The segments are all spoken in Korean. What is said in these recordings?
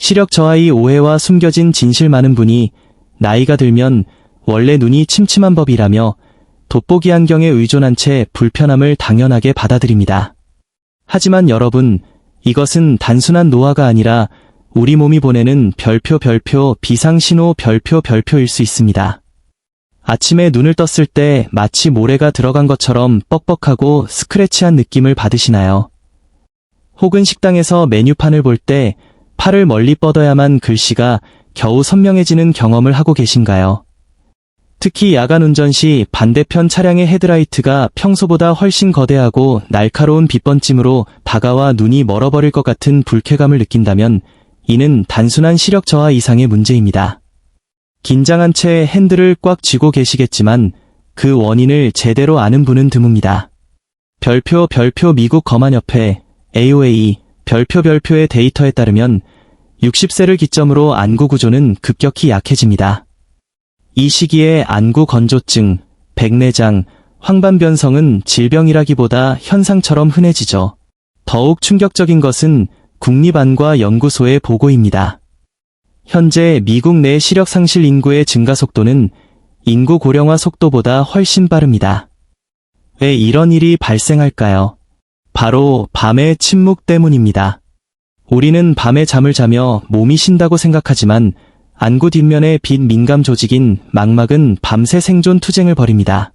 시력 저하의 오해와 숨겨진 진실. 많은 분이 나이가 들면 원래 눈이 침침한 법이라며 돋보기 안경에 의존한 채 불편함을 당연하게 받아들입니다. 하지만 여러분, 이것은 단순한 노화가 아니라 우리 몸이 보내는 별표 비상신호 별표일 수 있습니다. 아침에 눈을 떴을 때 마치 모래가 들어간 것처럼 뻑뻑하고 스크래치한 느낌을 받으시나요? 혹은 식당에서 메뉴판을 볼 때 팔을 멀리 뻗어야만 글씨가 겨우 선명해지는 경험을 하고 계신가요? 특히 야간 운전 시 반대편 차량의 헤드라이트가 평소보다 훨씬 거대하고 날카로운 빛번짐으로 다가와 눈이 멀어버릴 것 같은 불쾌감을 느낀다면 이는 단순한 시력 저하 이상의 문제입니다. 긴장한 채 핸들을 꽉 쥐고 계시겠지만 그 원인을 제대로 아는 분은 드뭅니다. 별표 미국 검안협회 AOA 별표의 데이터에 따르면 60세를 기점으로 안구 구조는 급격히 약해집니다. 이 시기에 안구 건조증, 백내장, 황반변성은 질병이라기보다 현상처럼 흔해지죠. 더욱 충격적인 것은 국립안과연구소의 보고입니다. 현재 미국 내 시력 상실 인구의 증가 속도는 인구 고령화 속도보다 훨씬 빠릅니다. 왜 이런 일이 발생할까요? 바로 밤의 침묵 때문입니다. 우리는 밤에 잠을 자며 몸이 쉰다고 생각하지만 안구 뒷면의 빛 민감 조직인 망막은 밤새 생존 투쟁을 벌입니다.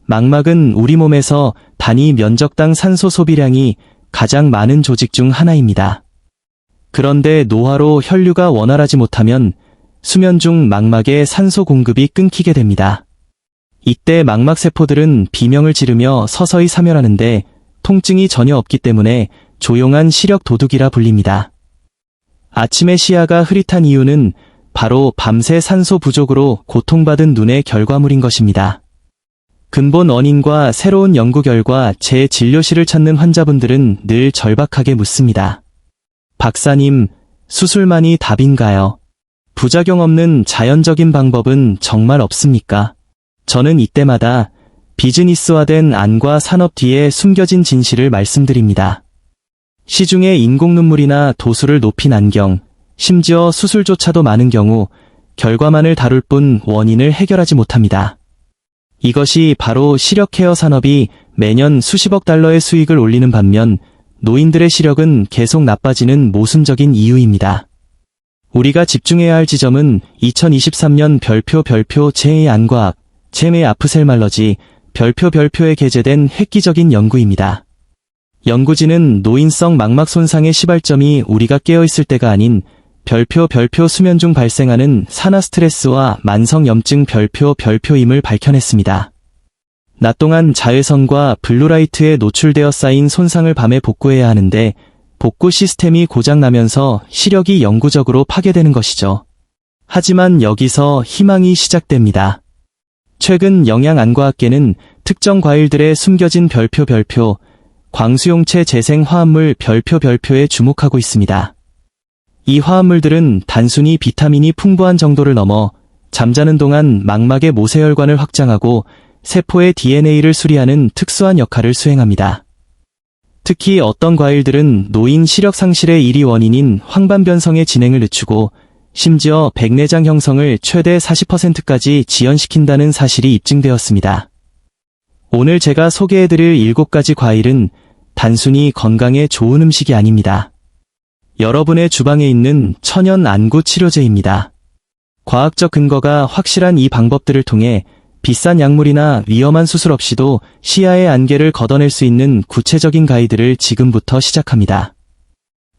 망막은 우리 몸에서 단위 면적당 산소 소비량이 가장 많은 조직 중 하나입니다. 그런데 노화로 혈류가 원활하지 못하면 수면 중 망막의 산소 공급이 끊기게 됩니다. 이때 망막세포들은 비명을 지르며 서서히 사멸하는데 통증이 전혀 없기 때문에 조용한 시력 도둑이라 불립니다. 아침에 시야가 흐릿한 이유는 바로 밤새 산소 부족으로 고통받은 눈의 결과물인 것입니다. 근본 원인과 새로운 연구 결과 제 진료실을 찾는 환자분들은 늘 절박하게 묻습니다. 박사님, 수술만이 답인가요? 부작용 없는 자연적인 방법은 정말 없습니까? 저는 이때마다 비즈니스화된 안과 산업 뒤에 숨겨진 진실을 말씀드립니다. 시중에 인공 눈물이나 도수를 높인 안경, 심지어 수술조차도 많은 경우 결과만을 다룰 뿐 원인을 해결하지 못합니다. 이것이 바로 시력 케어 산업이 매년 수십억 달러의 수익을 올리는 반면 노인들의 시력은 계속 나빠지는 모순적인 이유입니다. 우리가 집중해야 할 지점은 2023년 별표 제2안과학, 제2 아프셀말러지 별표에 게재된 획기적인 연구입니다. 연구진은 노인성 망막 손상의 시발점이 우리가 깨어있을 때가 아닌 별표 수면 중 발생하는 산화 스트레스와 만성 염증 별표임을 밝혀냈습니다. 낮 동안 자외선과 블루라이트에 노출되어 쌓인 손상을 밤에 복구해야 하는데 복구 시스템이 고장나면서 시력이 영구적으로 파괴되는 것이죠. 하지만 여기서 희망이 시작됩니다. 최근 영양안과학계는 특정 과일들의 숨겨진 별표 광수용체 재생 화합물 별표에 주목하고 있습니다. 이 화합물들은 단순히 비타민이 풍부한 정도를 넘어 잠자는 동안 망막의 모세혈관을 확장하고 세포의 DNA를 수리하는 특수한 역할을 수행합니다. 특히 어떤 과일들은 노인 시력 상실의 1위 원인인 황반변성의 진행을 늦추고 심지어 백내장 형성을 최대 40%까지 지연시킨다는 사실이 입증되었습니다. 오늘 제가 소개해드릴 7가지 과일은 단순히 건강에 좋은 음식이 아닙니다. 여러분의 주방에 있는 천연 안구 치료제입니다. 과학적 근거가 확실한 이 방법들을 통해 비싼 약물이나 위험한 수술 없이도 시야의 안개를 걷어낼 수 있는 구체적인 가이드를 지금부터 시작합니다.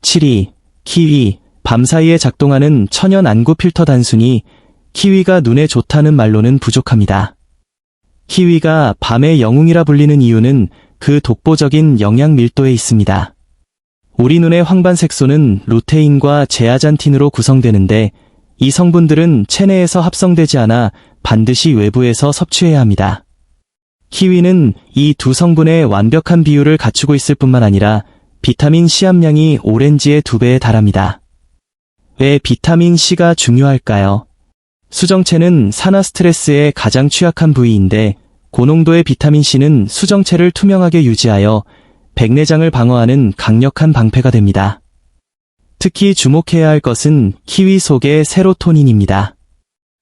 7위, 키위. 밤사이에 작동하는 천연 안구 필터. 단순히 키위가 눈에 좋다는 말로는 부족합니다. 키위가 밤의 영웅이라 불리는 이유는 그 독보적인 영양 밀도에 있습니다. 우리 눈의 황반 색소는 루테인과 제아잔틴으로 구성되는데 이 성분들은 체내에서 합성되지 않아 반드시 외부에서 섭취해야 합니다. 키위는 이 두 성분의 완벽한 비율을 갖추고 있을 뿐만 아니라 비타민 C 함량이 오렌지의 2배에 달합니다. 왜 비타민 C가 중요할까요? 수정체는 산화 스트레스에 가장 취약한 부위인데 고농도의 비타민 C는 수정체를 투명하게 유지하여 백내장을 방어하는 강력한 방패가 됩니다. 특히 주목해야 할 것은 키위 속의 세로토닌입니다.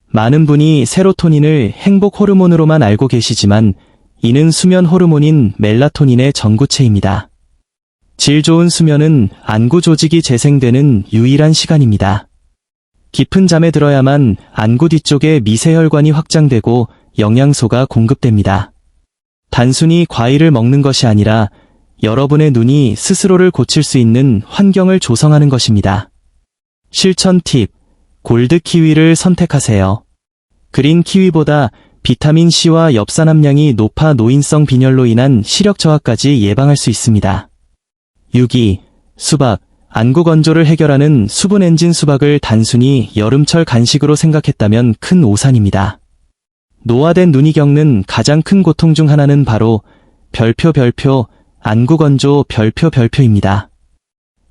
많은 분이 세로토닌을 행복 호르몬으로만 알고 계시지만 이는 수면 호르몬인 멜라토닌의 전구체입니다. 질 좋은 수면은 안구 조직이 재생되는 유일한 시간입니다. 깊은 잠에 들어야만 안구 뒤쪽에 미세혈관이 확장되고 영양소가 공급됩니다. 단순히 과일을 먹는 것이 아니라 여러분의 눈이 스스로를 고칠 수 있는 환경을 조성하는 것입니다. 실천 팁, 골드 키위를 선택하세요. 그린 키위보다 비타민C와 엽산 함량이 높아 노인성 빈혈로 인한 시력 저하까지 예방할 수 있습니다. 6위, 수박, 안구 건조를 해결하는 수분 엔진 수박을 단순히 여름철 간식으로 생각했다면 큰 오산입니다. 노화된 눈이 겪는 가장 큰 고통 중 하나는 바로 별표 안구 건조 별표입니다.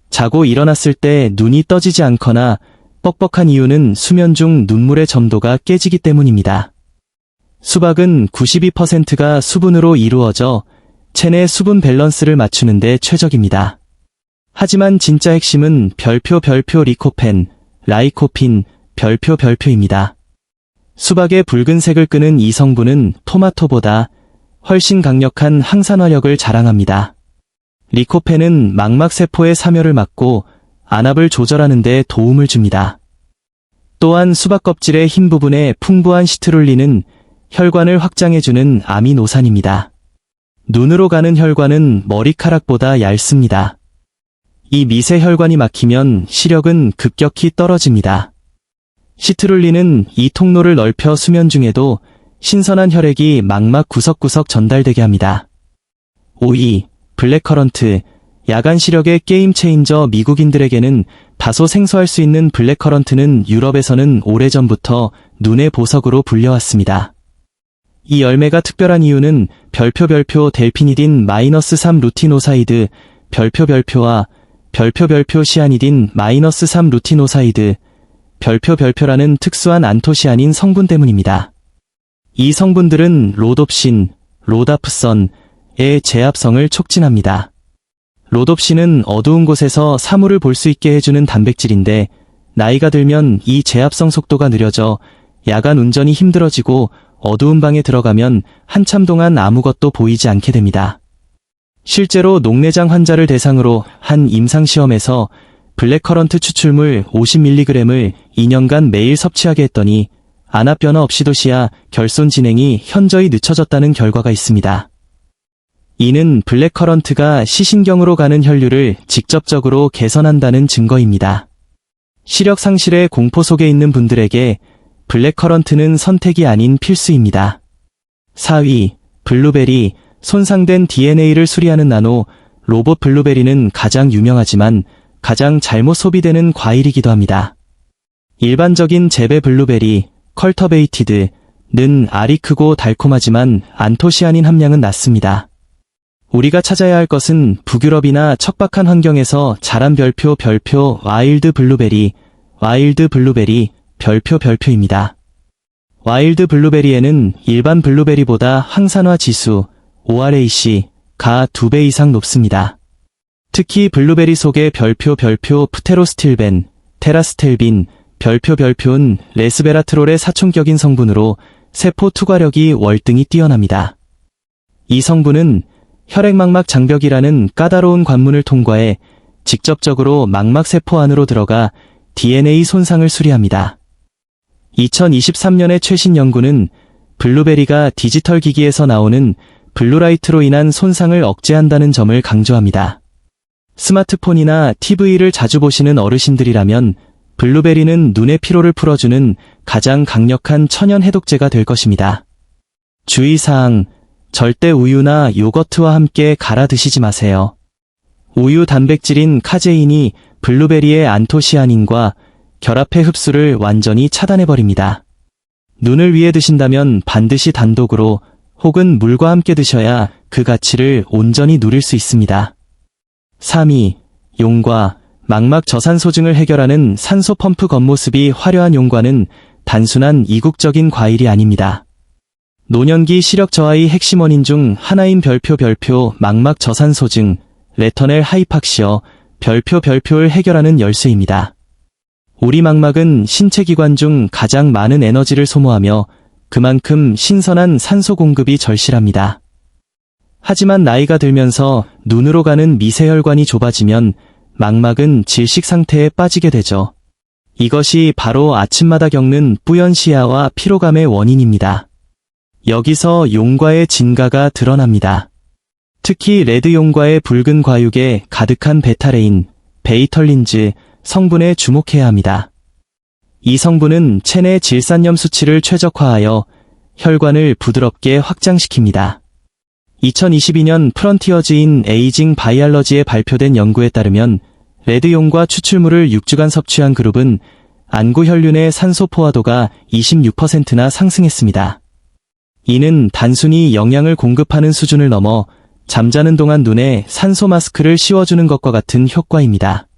자고 일어났을 때 눈이 떠지지 않거나 뻑뻑한 이유는 수면 중 눈물의 점도가 깨지기 때문입니다. 수박은 92%가 수분으로 이루어져 체내 수분 밸런스를 맞추는 데 최적입니다. 하지만 진짜 핵심은 별표 리코펜, 라이코핀, 별표입니다. 수박의 붉은색을 끄는 이 성분은 토마토보다 훨씬 강력한 항산화력을 자랑합니다. 리코펜은 망막세포의 사멸을 막고 안압을 조절하는 데 도움을 줍니다. 또한 수박 껍질의 흰 부분에 풍부한 시트룰린은 혈관을 확장해주는 아미노산입니다. 눈으로 가는 혈관은 머리카락보다 얇습니다. 이 미세 혈관이 막히면 시력은 급격히 떨어집니다. 시트룰린은 이 통로를 넓혀 수면 중에도 신선한 혈액이 망막 구석구석 전달되게 합니다. 5위, 블랙커런트, 야간 시력의 게임 체인저. 미국인들에게는 다소 생소할 수 있는 블랙커런트는 유럽에서는 오래전부터 눈의 보석으로 불려왔습니다. 이 열매가 특별한 이유는 별표 델피니딘 -3 루티노사이드, 별표와 별표 시아니딘 -3 루티노사이드, 별표라는 특수한 안토시아닌 성분 때문입니다. 이 성분들은 로놉신, 로다프선의 제합성을 촉진합니다. 로놉신은 어두운 곳에서 사물을 볼 수 있게 해주는 단백질인데 나이가 들면 이 제합성 속도가 느려져 야간 운전이 힘들어지고 어두운 방에 들어가면 한참 동안 아무것도 보이지 않게 됩니다. 실제로 녹내장 환자를 대상으로 한 임상시험에서 블랙커런트 추출물 50mg을 2년간 매일 섭취하게 했더니 안압 변화 없이도 시야 결손 진행이 현저히 늦춰졌다는 결과가 있습니다. 이는 블랙커런트가 시신경으로 가는 혈류를 직접적으로 개선한다는 증거입니다. 시력 상실의 공포 속에 있는 분들에게 블랙커런트는 선택이 아닌 필수입니다. 4위, 블루베리, 손상된 DNA를 수리하는 나노 로봇. 블루베리는 가장 유명하지만 가장 잘못 소비되는 과일이기도 합니다. 일반적인 재배 블루베리, 컬터베이티드는 알이 크고 달콤하지만 안토시아닌 함량은 낮습니다. 우리가 찾아야 할 것은 북유럽이나 척박한 환경에서 자란 별표 와일드 블루베리, 별표입니다. 와일드 블루베리에는 일반 블루베리보다 항산화 지수, ORAC가 2배 이상 높습니다. 특히 블루베리 속의 별표 프테로스틸벤, 테라스텔빈, 별표는 레스베라트롤의 사촌격인 성분으로 세포 투과력이 월등히 뛰어납니다. 이 성분은 혈액망막 장벽이라는 까다로운 관문을 통과해 직접적으로 망막세포 안으로 들어가 DNA 손상을 수리합니다. 2023년의 최신 연구는 블루베리가 디지털 기기에서 나오는 블루라이트로 인한 손상을 억제한다는 점을 강조합니다. 스마트폰이나 TV를 자주 보시는 어르신들이라면 블루베리는 눈의 피로를 풀어주는 가장 강력한 천연 해독제가 될 것입니다. 주의사항, 절대 우유나 요거트와 함께 갈아 드시지 마세요. 우유 단백질인 카제인이 블루베리의 안토시아닌과 결합해 흡수를 완전히 차단해버립니다. 눈을 위해 드신다면 반드시 단독으로 혹은 물과 함께 드셔야 그 가치를 온전히 누릴 수 있습니다. 3위, 용과. 망막 저산소증을 해결하는 산소 펌프 겉모습이 화려한 용과는 단순한 이국적인 과일이 아닙니다. 노년기 시력 저하의 핵심 원인 중 하나인 별표 망막 저산소증, 레터넬 하이팍시어, 별표를 해결하는 열쇠입니다. 우리 망막은 신체 기관 중 가장 많은 에너지를 소모하며 그만큼 신선한 산소 공급이 절실합니다. 하지만 나이가 들면서 눈으로 가는 미세혈관이 좁아지면 망막은 질식 상태에 빠지게 되죠. 이것이 바로 아침마다 겪는 뿌연 시야와 피로감의 원인입니다. 여기서 용과의 진가가 드러납니다. 특히 레드 용과의 붉은 과육에 가득한 베타레인, 베이털린즈 성분에 주목해야 합니다. 이 성분은 체내 질산염 수치를 최적화하여 혈관을 부드럽게 확장시킵니다. 2022년 프런티어즈인 에이징 바이알러지에 발표된 연구에 따르면 레드용과 추출물을 6주간 섭취한 그룹은 안구 혈륜의 산소 포화도가 26%나 상승했습니다. 이는 단순히 영양을 공급하는 수준을 넘어 잠자는 동안 눈에 산소 마스크를 씌워주는 것과 같은 효과입니다.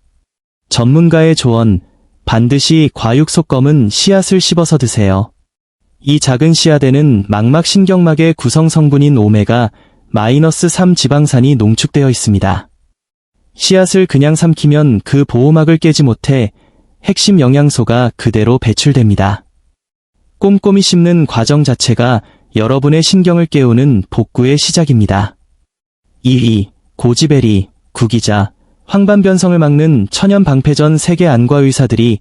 전문가의 조언, 반드시 과육 속 검은 씨앗을 씹어서 드세요. 이 작은 씨앗에는 망막신경막의 구성 성분인 오메가-3 지방산이 농축되어 있습니다. 씨앗을 그냥 삼키면 그 보호막을 깨지 못해 핵심 영양소가 그대로 배출됩니다. 꼼꼼히 씹는 과정 자체가 여러분의 신경을 깨우는 복구의 시작입니다. 2위, 고지베리, 구기자, 황반변성을 막는 천연 방패전 세계 안과 의사들이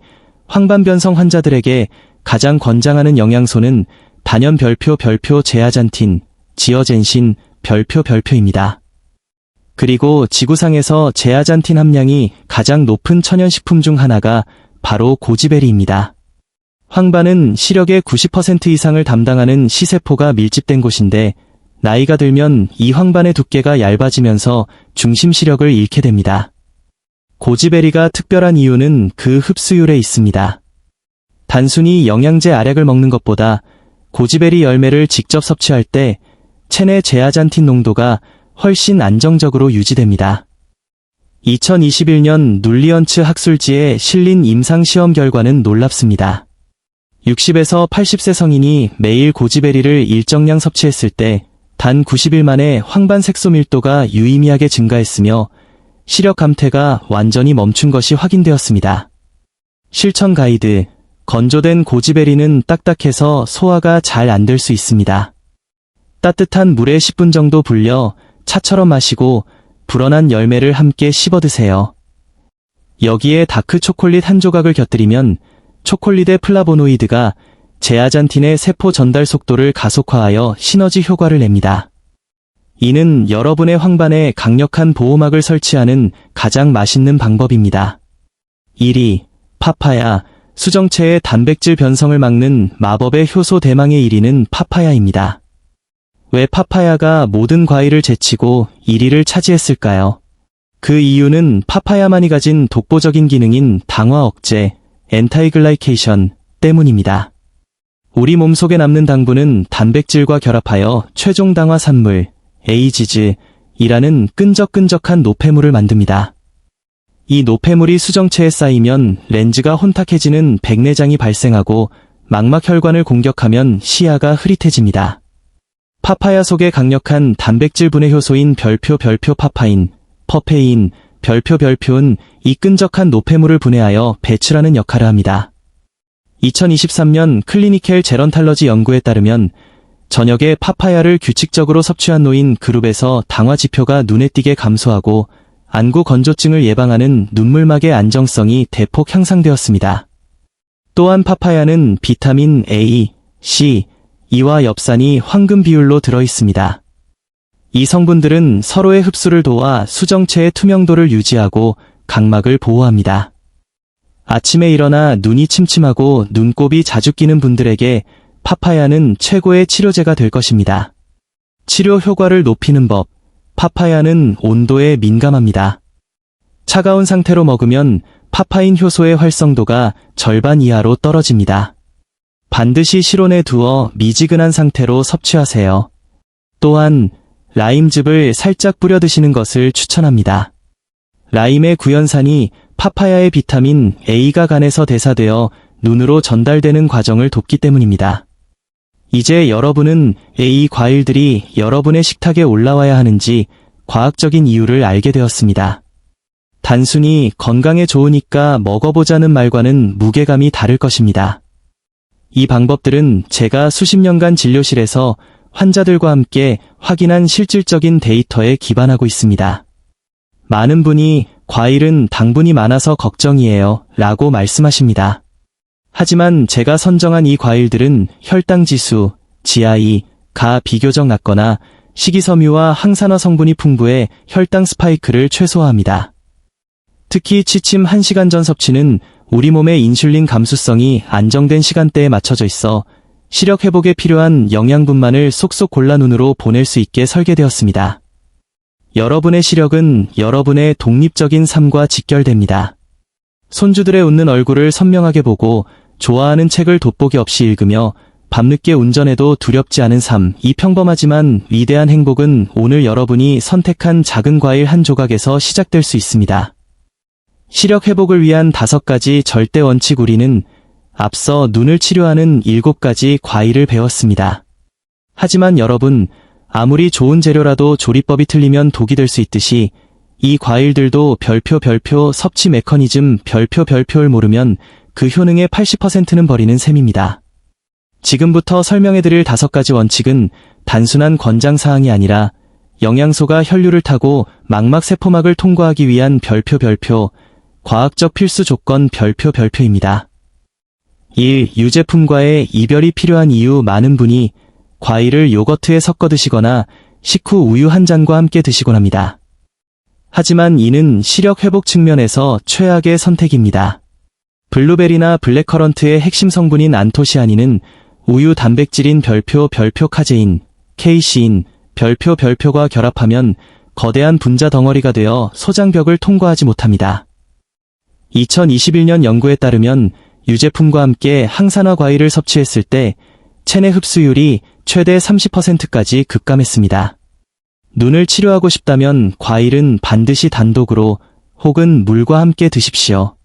황반변성 환자들에게 가장 권장하는 영양소는 단연 별표 제아잔틴, 지어젠신, 별표입니다. 그리고 지구상에서 제아잔틴 함량이 가장 높은 천연식품 중 하나가 바로 고지베리입니다. 황반은 시력의 90% 이상을 담당하는 시세포가 밀집된 곳인데 나이가 들면 이 황반의 두께가 얇아지면서 중심 시력을 잃게 됩니다. 고지베리가 특별한 이유는 그 흡수율에 있습니다. 단순히 영양제 알약을 먹는 것보다 고지베리 열매를 직접 섭취할 때 체내 제아잔틴 농도가 훨씬 안정적으로 유지됩니다. 2021년 눌리언츠 학술지에 실린 임상시험 결과는 놀랍습니다. 60에서 80세 성인이 매일 고지베리를 일정량 섭취했을 때 단 90일 만에 황반 색소 밀도가 유의미하게 증가했으며 시력 감퇴가 완전히 멈춘 것이 확인되었습니다. 실천 가이드, 건조된 고지베리는 딱딱해서 소화가 잘 안 될 수 있습니다. 따뜻한 물에 10분 정도 불려 차처럼 마시고 불어난 열매를 함께 씹어 드세요. 여기에 다크 초콜릿 한 조각을 곁들이면 초콜릿의 플라보노이드가 제아잔틴의 세포 전달 속도를 가속화하여 시너지 효과를 냅니다. 이는 여러분의 황반에 강력한 보호막을 설치하는 가장 맛있는 방법입니다. 1위, 파파야, 수정체의 단백질 변성을 막는 마법의 효소 대망의 1위는 파파야입니다. 왜 파파야가 모든 과일을 제치고 1위를 차지했을까요? 그 이유는 파파야만이 가진 독보적인 기능인 당화 억제, 엔타이글라이케이션 때문입니다. 우리 몸속에 남는 당분은 단백질과 결합하여 최종 당화 산물, 에이지즈이라는 끈적끈적한 노폐물을 만듭니다. 이 노폐물이 수정체에 쌓이면 렌즈가 혼탁해지는 백내장이 발생하고 망막혈관을 공격하면 시야가 흐릿해집니다. 파파야 속에 강력한 단백질 분해 효소인 별표 파파인, 퍼페인, 별표은 이 끈적한 노폐물을 분해하여 배출하는 역할을 합니다. 2023년 클리니켈 제런탈러지 연구에 따르면 저녁에 파파야를 규칙적으로 섭취한 노인 그룹에서 당화 지표가 눈에 띄게 감소하고 안구 건조증을 예방하는 눈물막의 안정성이 대폭 향상되었습니다. 또한 파파야는 비타민 A, C, E와 엽산이 황금 비율로 들어있습니다. 이 성분들은 서로의 흡수를 도와 수정체의 투명도를 유지하고 각막을 보호합니다. 아침에 일어나 눈이 침침하고 눈곱이 자주 끼는 분들에게 파파야는 최고의 치료제가 될 것입니다. 치료 효과를 높이는 법, 파파야는 온도에 민감합니다. 차가운 상태로 먹으면 파파인 효소의 활성도가 절반 이하로 떨어집니다. 반드시 실온에 두어 미지근한 상태로 섭취하세요. 또한 라임즙을 살짝 뿌려 드시는 것을 추천합니다. 라임의 구연산이 파파야의 비타민 A가 간에서 대사되어 눈으로 전달되는 과정을 돕기 때문입니다. 이제 여러분은 A 과일들이 여러분의 식탁에 올라와야 하는지 과학적인 이유를 알게 되었습니다. 단순히 건강에 좋으니까 먹어보자는 말과는 무게감이 다를 것입니다. 이 방법들은 제가 수십 년간 진료실에서 환자들과 함께 확인한 실질적인 데이터에 기반하고 있습니다. 많은 분이 과일은 당분이 많아서 걱정이에요 라고 말씀하십니다. 하지만 제가 선정한 이 과일들은 혈당지수, GI가 비교적 낮거나 식이섬유와 항산화 성분이 풍부해 혈당 스파이크를 최소화합니다. 특히 취침 1시간 전 섭취는 우리 몸의 인슐린 감수성이 안정된 시간대에 맞춰져 있어 시력 회복에 필요한 영양분만을 쏙쏙 골라 눈으로 보낼 수 있게 설계되었습니다. 여러분의 시력은 여러분의 독립적인 삶과 직결됩니다. 손주들의 웃는 얼굴을 선명하게 보고 좋아하는 책을 돋보기 없이 읽으며 밤늦게 운전해도 두렵지 않은 삶, 이 평범하지만 위대한 행복은 오늘 여러분이 선택한 작은 과일 한 조각에서 시작될 수 있습니다. 시력 회복을 위한 5가지 절대 원칙. 우리는 앞서 눈을 치료하는 7가지 과일을 배웠습니다. 하지만 여러분, 아무리 좋은 재료라도 조리법이 틀리면 독이 될 수 있듯이 이 과일들도 별표 섭취 메커니즘 별표를 모르면 그 효능의 80%는 버리는 셈입니다. 지금부터 설명해드릴 5가지 원칙은 단순한 권장사항이 아니라 영양소가 혈류를 타고 망막 세포막을 통과하기 위한 별표 과학적 필수 조건 별표입니다. 1. 유제품과의 이별이 필요한 이유. 많은 분이 과일을 요거트에 섞어 드시거나 식후 우유 한 잔과 함께 드시곤 합니다. 하지만 이는 시력 회복 측면에서 최악의 선택입니다. 블루베리나 블랙커런트의 핵심 성분인 안토시아닌은 우유 단백질인 별표 카제인, 케이시인, 별표가 결합하면 거대한 분자 덩어리가 되어 소장벽을 통과하지 못합니다. 2021년 연구에 따르면 유제품과 함께 항산화 과일을 섭취했을 때 체내 흡수율이 최대 30%까지 급감했습니다. 눈을 치료하고 싶다면 과일은 반드시 단독으로 혹은 물과 함께 드십시오.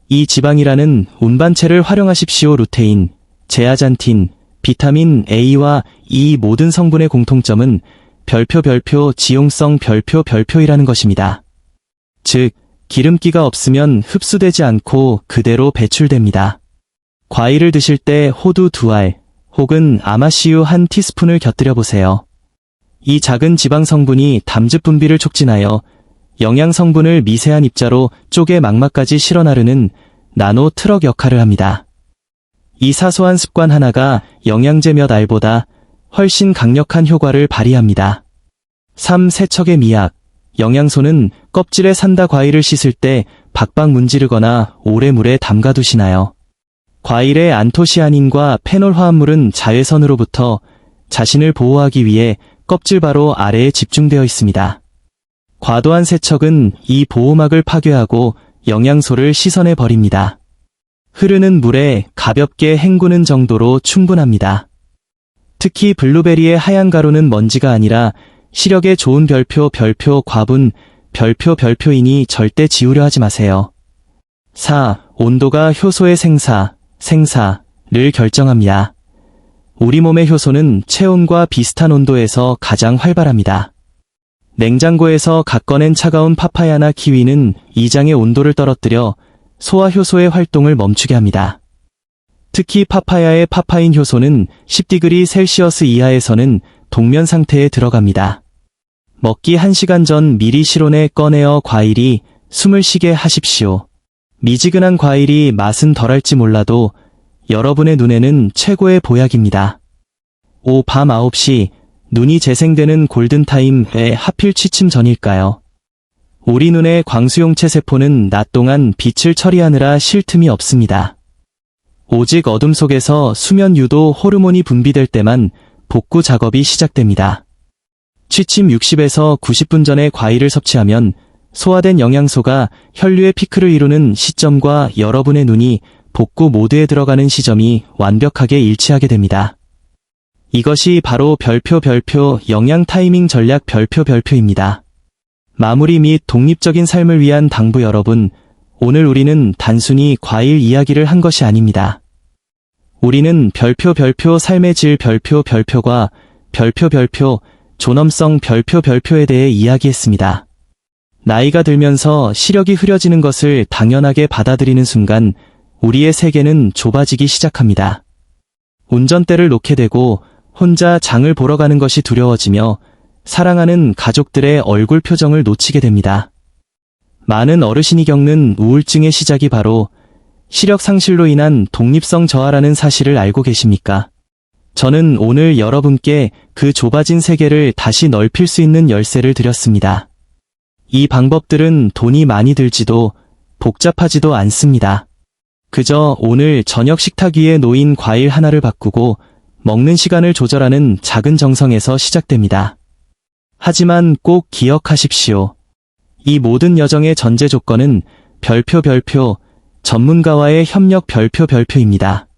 이 지방이라는 운반체를 활용하십시오. 루테인, 제아잔틴, 비타민 A와 이 모든 성분의 공통점은 별표 지용성 별표이라는 것입니다. 즉, 기름기가 없으면 흡수되지 않고 그대로 배출됩니다. 과일을 드실 때 호두 2알 혹은 아마씨유 1티스푼을 곁들여 보세요. 이 작은 지방 성분이 담즙 분비를 촉진하여 영양 성분을 미세한 입자로 쪼개 망막까지 실어 나르는 나노 트럭 역할을 합니다. 이 사소한 습관 하나가 영양제 몇 알보다 훨씬 강력한 효과를 발휘합니다. 3. 세척의 미학. 영양소는 껍질에 산다. 과일을 씻을 때 박박 문지르거나 오래 물에 담가두시나요? 과일의 안토시아닌과 페놀 화합물은 자외선으로부터 자신을 보호하기 위해 껍질 바로 아래에 집중되어 있습니다. 과도한 세척은 이 보호막을 파괴하고 영양소를 씻어내 버립니다. 흐르는 물에 가볍게 헹구는 정도로 충분합니다. 특히 블루베리의 하얀 가루는 먼지가 아니라 시력에 좋은 별표 과분 별표이니 절대 지우려 하지 마세요. 4. 온도가 효소의 생사를 결정합니다. 우리 몸의 효소는 체온과 비슷한 온도에서 가장 활발합니다. 냉장고에서 갓 꺼낸 차가운 파파야나 키위는 이장의 온도를 떨어뜨려 소화 효소의 활동을 멈추게 합니다. 특히 파파야의 파파인 효소는 10°C 셀시어스 이하에서는 동면 상태에 들어갑니다. 먹기 1시간 전 미리 실온에 꺼내어 과일이 숨을 쉬게 하십시오. 미지근한 과일이 맛은 덜할지 몰라도 여러분의 눈에는 최고의 보약입니다. 5. 밤 9시 눈이 재생되는 골든타임에 하필 취침 전일까요? 우리 눈의 광수용체 세포는 낮 동안 빛을 처리하느라 쉴 틈이 없습니다. 오직 어둠 속에서 수면 유도 호르몬이 분비될 때만 복구 작업이 시작됩니다. 취침 60에서 90분 전에 과일을 섭취하면 소화된 영양소가 혈류의 피크를 이루는 시점과 여러분의 눈이 복구 모드에 들어가는 시점이 완벽하게 일치하게 됩니다. 이것이 바로 별표 영양 타이밍 전략 별표입니다. 마무리 및 독립적인 삶을 위한 당부. 여러분, 오늘 우리는 단순히 과일 이야기를 한 것이 아닙니다. 우리는 별표 삶의 질 별표과 별표 존엄성 별표에 대해 이야기했습니다. 나이가 들면서 시력이 흐려지는 것을 당연하게 받아들이는 순간 우리의 세계는 좁아지기 시작합니다. 운전대를 놓게 되고 혼자 장을 보러 가는 것이 두려워지며 사랑하는 가족들의 얼굴 표정을 놓치게 됩니다. 많은 어르신이 겪는 우울증의 시작이 바로 시력 상실로 인한 독립성 저하라는 사실을 알고 계십니까? 저는 오늘 여러분께 그 좁아진 세계를 다시 넓힐 수 있는 열쇠를 드렸습니다. 이 방법들은 돈이 많이 들지도 복잡하지도 않습니다. 그저 오늘 저녁 식탁 위에 놓인 과일 하나를 바꾸고 먹는 시간을 조절하는 작은 정성에서 시작됩니다. 하지만 꼭 기억하십시오. 이 모든 여정의 전제 조건은 별표 전문가와의 협력 별표입니다.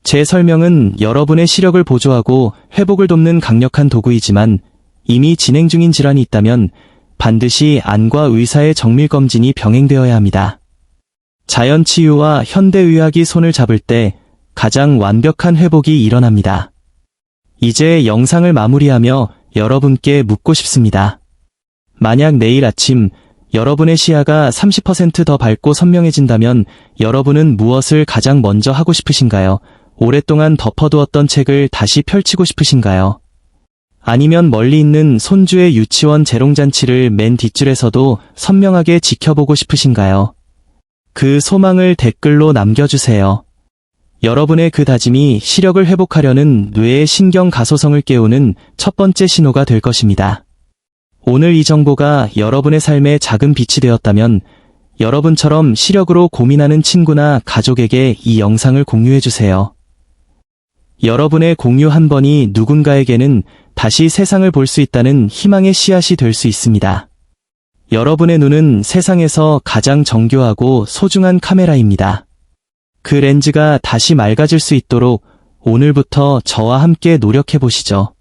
제 설명은 여러분의 시력을 보조하고 회복을 돕는 강력한 도구이지만 이미 진행 중인 질환이 있다면 반드시 안과 의사의 정밀검진이 병행되어야 합니다. 자연치유와 현대의학이 손을 잡을 때 가장 완벽한 회복이 일어납니다. 이제 영상을 마무리하며 여러분께 묻고 싶습니다. 만약 내일 아침 여러분의 시야가 30% 더 밝고 선명해진다면 여러분은 무엇을 가장 먼저 하고 싶으신가요? 오랫동안 덮어두었던 책을 다시 펼치고 싶으신가요? 아니면 멀리 있는 손주의 유치원 재롱잔치를 맨 뒷줄에서도 선명하게 지켜보고 싶으신가요? 그 소망을 댓글로 남겨주세요. 여러분의 그 다짐이 시력을 회복하려는 뇌의 신경 가소성을 깨우는 첫 번째 신호가 될 것입니다. 오늘 이 정보가 여러분의 삶에 작은 빛이 되었다면 여러분처럼 시력으로 고민하는 친구나 가족에게 이 영상을 공유해주세요. 여러분의 공유 한 번이 누군가에게는 다시 세상을 볼 수 있다는 희망의 씨앗이 될 수 있습니다. 여러분의 눈은 세상에서 가장 정교하고 소중한 카메라입니다. 그 렌즈가 다시 맑아질 수 있도록 오늘부터 저와 함께 노력해보시죠.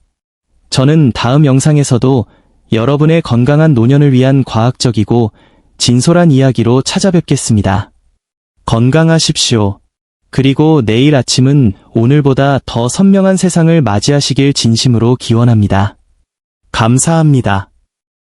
저는 다음 영상에서도 여러분의 건강한 노년을 위한 과학적이고 진솔한 이야기로 찾아뵙겠습니다. 건강하십시오. 그리고 내일 아침은 오늘보다 더 선명한 세상을 맞이하시길 진심으로 기원합니다. 감사합니다.